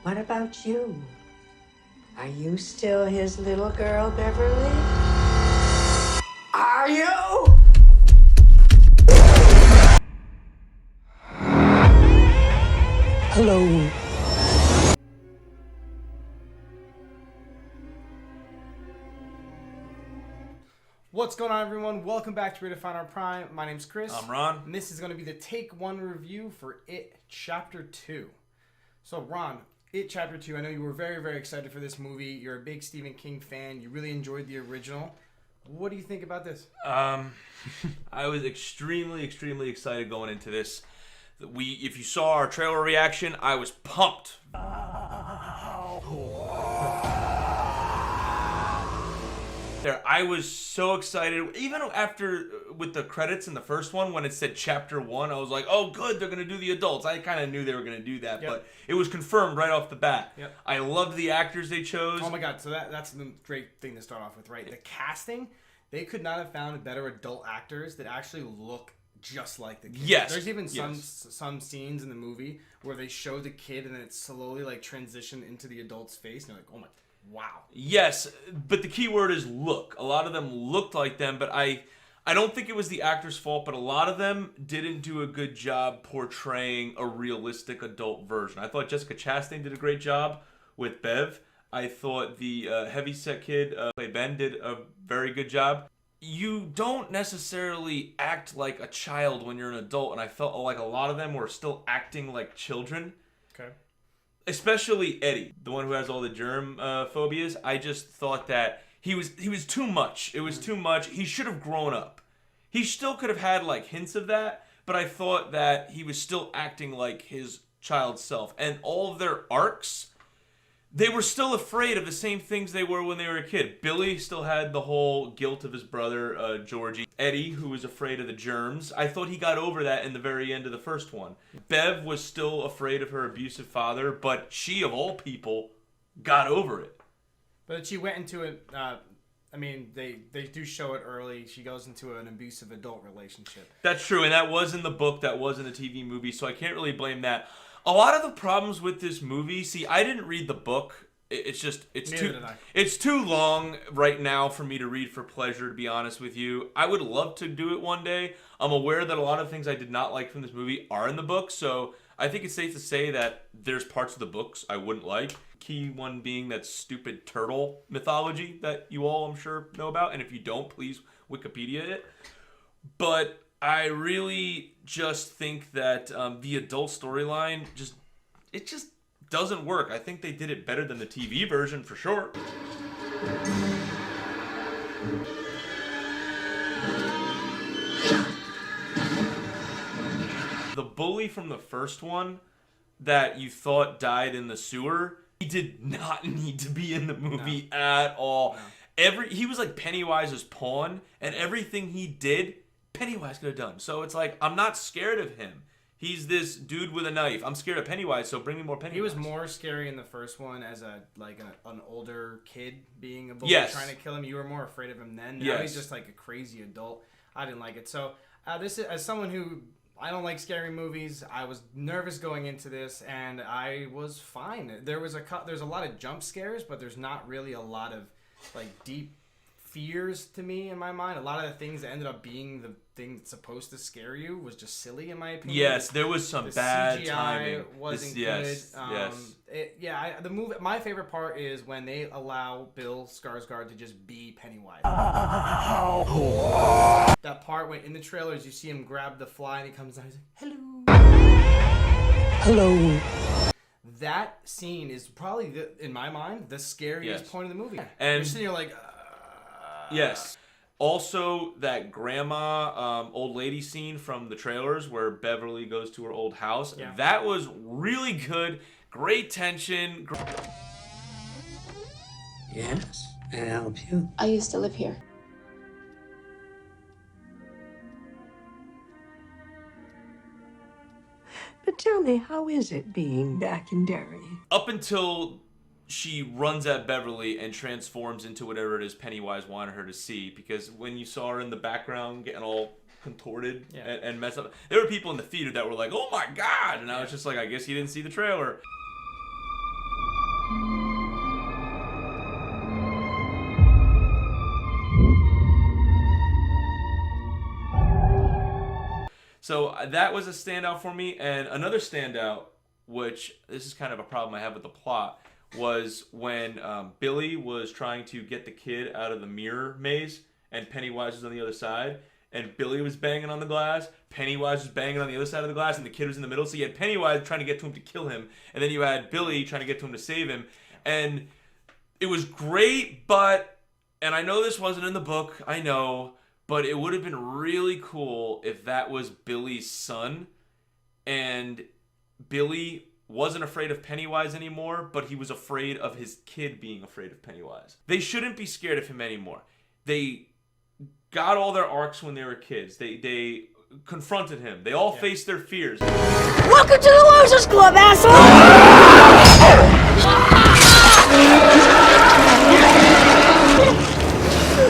What about you? Are you still his little girl, Beverly? Are you? Hello. What's going on, everyone? Welcome back to Redefine Our Prime. My name's Chris. I'm Ron. And this is going to be the Take 1 review for It Chapter 2. So, Ron, It Chapter 2, I know you were very, very excited for this movie. You're a big Stephen King fan. You really enjoyed the original. What do you think about this? I was extremely excited going into this. If you saw our trailer reaction, I was pumped. I was so excited. Even after with the credits in the first one, when it said Chapter 1, I was like, oh, good, they're going to do the adults. I kind of knew they were going to do that, but it was confirmed right off the bat. Yep. I loved the actors they chose. Oh my God, so that's the great thing to start off with, right? The casting, they could not have found better adult actors that actually look just like the kid. Yes. There's even some scenes in the movie where they show the kid and then it slowly like transitioned into the adult's face, and you're like, oh my, wow. Yes, but the key word is look. A lot of them looked like them, but I don't think it was the actor's fault, but a lot of them didn't do a good job portraying a realistic adult version. I thought Jessica Chastain did a great job with Bev. I thought the heavyset kid, played Ben, did a very good job. You don't necessarily act like a child when you're an adult, and I felt like a lot of them were still acting like children. Okay. Especially Eddie, the one who has all the germ phobias. I just thought that he was too much. It was too much. He should have grown up. He still could have had like hints of that, but I thought that he was still acting like his child self. And all of their arcs, they were still afraid of the same things they were when they were a kid. Billy still had the whole guilt of his brother, Georgie. Eddie, who was afraid of the germs, I thought he got over that in the very end of the first one. Bev was still afraid of her abusive father, but she, of all people, got over it. But she went into it, they do show it early. She goes into an abusive adult relationship. That's true, and that was in the book, that was in the TV movie, so I can't really blame that. A lot of the problems with this movie, see, I didn't read the book. It's too long right now for me to read for pleasure, to be honest with you. I would love to do it one day. I'm aware that a lot of things I did not like from this movie are in the book, so I think it's safe to say that there's parts of the books I wouldn't like. Key one being that stupid turtle mythology that you all, I'm sure, know about, and if you don't, please Wikipedia it. But I really just think that the adult storyline just doesn't work. I think they did it better than the TV version for sure. The bully from the first one that you thought died in the sewer, he did not need to be in the movie at all. No. He was like Pennywise's pawn, and everything he did, Pennywise could have done. So it's like, I'm not scared of him. He's this dude with a knife. I'm scared of Pennywise, so bring me more Pennywise. He was more scary in the first one as an older kid being a bully trying to kill him. You were more afraid of him then. Now he's just like a crazy adult. I didn't like it. So this is, as someone who, I don't like scary movies, I was nervous going into this, and I was fine. There's a lot of jump scares, but there's not really a lot of like deep fears to me in my mind. A lot of the things that ended up being the thing that's supposed to scare you was just silly in my opinion. Yes, there was some bad CGI timing. Wasn't good. The movie. My favorite part is when they allow Bill Skarsgård to just be Pennywise. That part when in the trailers you see him grab the fly and he comes down. He's like, "Hello." Hello. That scene is probably, in my mind, the scariest point of the movie. And you're sitting here like. Yes. Also, that grandma, old lady scene from the trailers where Beverly goes to her old house. Yeah. That was really good. Great tension. Yes, may I help you? I used to live here. But tell me, how is it being back in Derry? Up until she runs at Beverly and transforms into whatever it is Pennywise wanted her to see, because when you saw her in the background getting all contorted and messed up, there were people in the theater that were like, oh my God, and I was just like, I guess you didn't see the trailer. So that was a standout for me. And another standout, which this is kind of a problem I have with the plot, was when Billy was trying to get the kid out of the mirror maze and Pennywise was on the other side. And Billy was banging on the glass, Pennywise was banging on the other side of the glass, and the kid was in the middle. So you had Pennywise trying to get to him to kill him, and then you had Billy trying to get to him to save him. And it was great, and I know this wasn't in the book, I know, but it would have been really cool if that was Billy's son, and Billy wasn't afraid of Pennywise anymore, but he was afraid of his kid being afraid of Pennywise. They shouldn't be scared of him anymore. They got all their arcs when they were kids. They confronted him. They all faced their fears. Welcome to the Losers Club, asshole!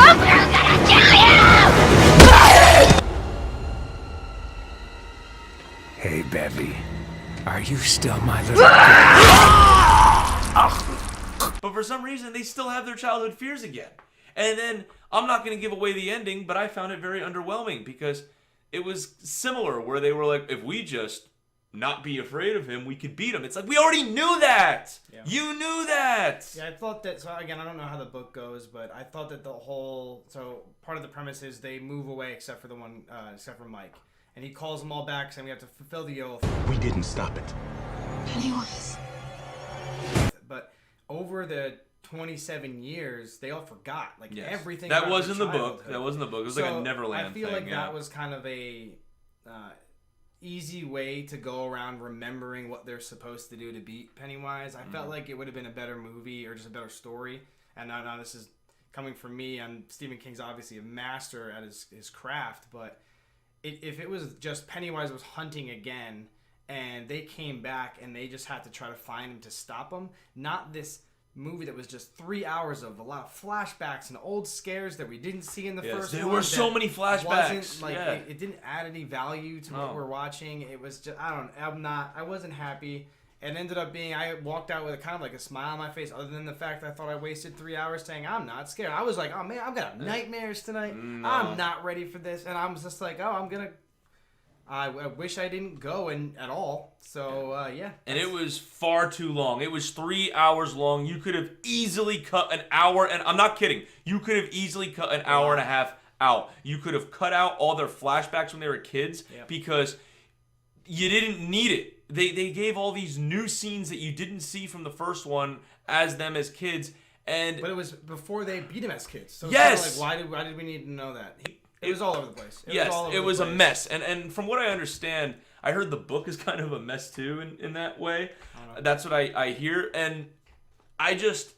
I'm gonna kill you! Hey, Bevy. Are you still my little girl? But for some reason, they still have their childhood fears again. And then, I'm not going to give away the ending, but I found it very underwhelming because it was similar where they were like, if we just not be afraid of him, we could beat him. It's like, we already knew that! Yeah. You knew that! Yeah, I thought that, so again, I don't know how the book goes, but I thought that so part of the premise is they move away except for Mike. And he calls them all back saying we have to fulfill the oath. We didn't stop it. Pennywise. But over the 27 years, they all forgot everything. That was in the book. That was in the book. It was like a Neverland I feel thing, like that was kind of a easy way to go around remembering what they're supposed to do to beat Pennywise. I felt like it would have been a better movie or just a better story. And now this is coming from me. Stephen King's obviously a master at his craft, but if it was just Pennywise was hunting again and they came back and they just had to try to find him to stop him, not this movie that was just 3 hours of a lot of flashbacks and old scares that we didn't see in the first one. There were so many flashbacks. It didn't add any value to what we're watching. It was just, I wasn't happy. It ended up being, I walked out with a kind of like a smile on my face, other than the fact I thought I wasted 3 hours saying I'm not scared. I was like, oh man, I've got nightmares tonight. No. I'm not ready for this. And I was just like, I wish I didn't go at all. So, yeah. And it was far too long. It was 3 hours long. You could have easily cut an hour, and I'm not kidding. You could have easily cut an hour and a half out. You could have cut out all their flashbacks when they were kids because you didn't need it. They gave all these new scenes that you didn't see from the first one as them as kids. But it was before they beat him as kids. So yes. It's kind of like, why did we need to know that? It was all over the place. It was a mess. And from what I understand, I heard the book is kind of a mess too in that way. That's what I hear. And I just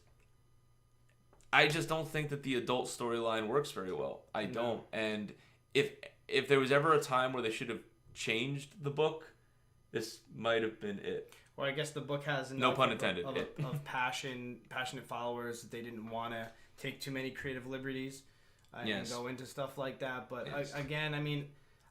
don't think that the adult storyline works very well. I don't. And if there was ever a time where they should have changed the book, this might have been it. Well, I guess the book has no pun intended of passionate followers. They didn't want to take too many creative liberties. And go into stuff like that. But again, I mean,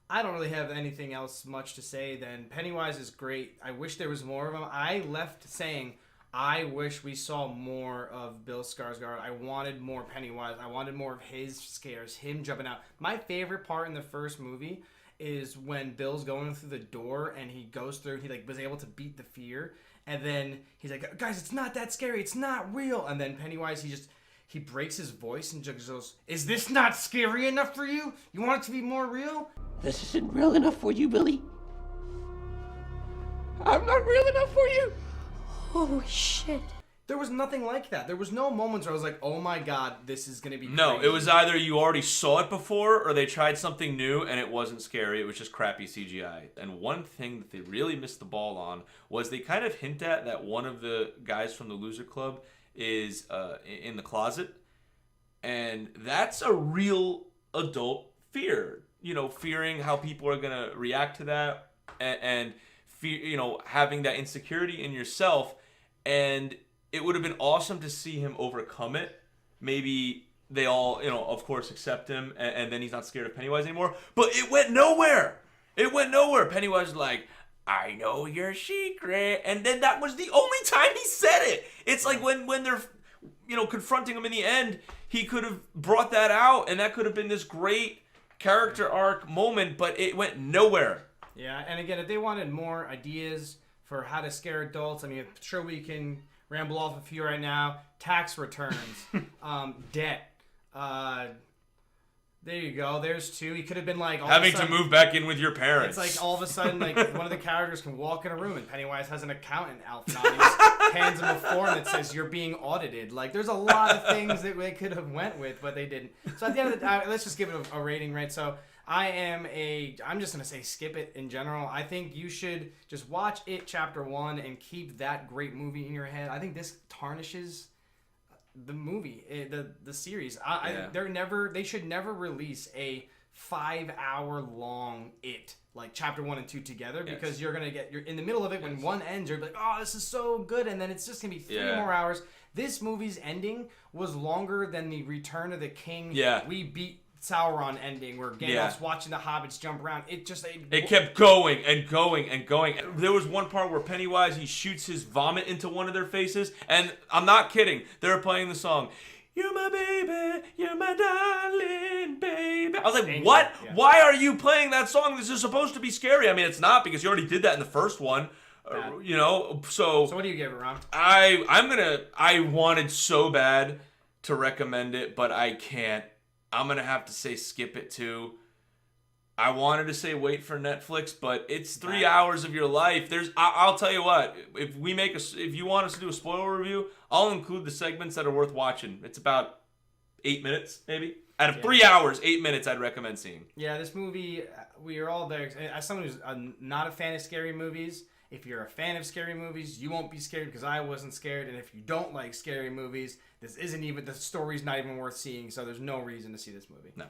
I don't really have anything else much to say than Pennywise is great. I wish there was more of him. I left saying, I wish we saw more of Bill Skarsgård. I wanted more Pennywise. I wanted more of his scares, him jumping out. My favorite part in the first movie is when Bill's going through the door and he goes through, he was able to beat the fear. And then he's like, guys, it's not that scary. It's not real. And then Pennywise, he breaks his voice and just goes, is this not scary enough for you? You want it to be more real? This isn't real enough for you, Billy. I'm not real enough for you. Holy shit. There was nothing like that. There was no moments where I was like, oh my god, this is going to be crazy. No, it was either you already saw it before or they tried something new and it wasn't scary. It was just crappy CGI. And one thing that they really missed the ball on was they kind of hint at that one of the guys from the Loser Club is in the closet, and that's a real adult fear. Fearing how people are gonna react to that, and fear, having that insecurity in yourself. And it would have been awesome to see him overcome it. Maybe they all, of course, accept him, and then he's not scared of Pennywise anymore. But it went nowhere. Pennywise was like, I know your secret. And then that was the only time he said it. It's like when they're, confronting him in the end, he could have brought that out, and that could have been this great character arc moment, but it went nowhere. Yeah, and again, if they wanted more ideas for how to scare adults, I mean, I'm sure we can ramble off a few right now. Tax returns, debt. There you go. There's two. He could have been like having to move back in with your parents. It's like all of a sudden, like one of the characters can walk in a room and Pennywise has an accountant outfit on. He just hands him a form that says you're being audited. Like there's a lot of things that they could have went with, but they didn't. So at the end of the day, let's just give it a rating, right? So I'm just gonna say skip it in general. I think you should just watch it chapter 1 and keep that great movie in your head. I think this tarnishes the movie, the series. They should never release a 5-hour long like chapter 1 and 2 together, because you're in the middle of it when one ends, you're like, oh, this is so good, and then it's just gonna be 3 more hours. This movie's ending was longer than the Return of the King. We beat Sauron ending, where Gandalf's watching the hobbits jump around. It kept going and going and going. There was one part where Pennywise, he shoots his vomit into one of their faces, and I'm not kidding, they were playing the song, "You're my baby, you're my darling baby." I was like, what? Yeah. Why are you playing that song? This is supposed to be scary. I mean, it's not, because you already did that in the first one. You know, so what do you give it, Ron? I wanted so bad to recommend it, but I can't. I'm going to have to say skip it too. I wanted to say wait for Netflix, but it's 3 hours of your life. I'll tell you what, if you want us to do a spoiler review, I'll include the segments that are worth watching. It's about 8 minutes, maybe. Out of 3 hours, 8 minutes I'd recommend seeing. Yeah, this movie, we are all there. As someone who's not a fan of scary movies, if you're a fan of scary movies, you won't be scared, because I wasn't scared. And if you don't like scary movies, the story's not even worth seeing, so there's no reason to see this movie. No.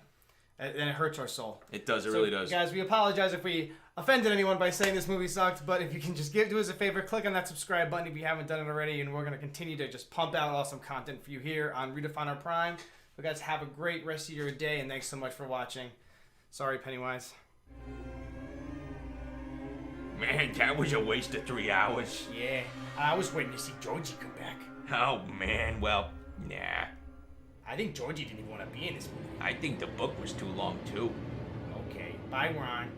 And it hurts our soul. It does, it really does. Guys, we apologize if we offended anyone by saying this movie sucked, but if you can just do us a favor, click on that subscribe button if you haven't done it already, and we're going to continue to just pump out awesome content for you here on Redefine Our Prime. So guys, have a great rest of your day, and thanks so much for watching. Sorry, Pennywise. Man, that was a waste of 3 hours. Yeah, I was waiting to see Georgie come back. Oh, man, well, nah. I think Georgie didn't even want to be in this movie. I think the book was too long, too. Okay, bye, Ron.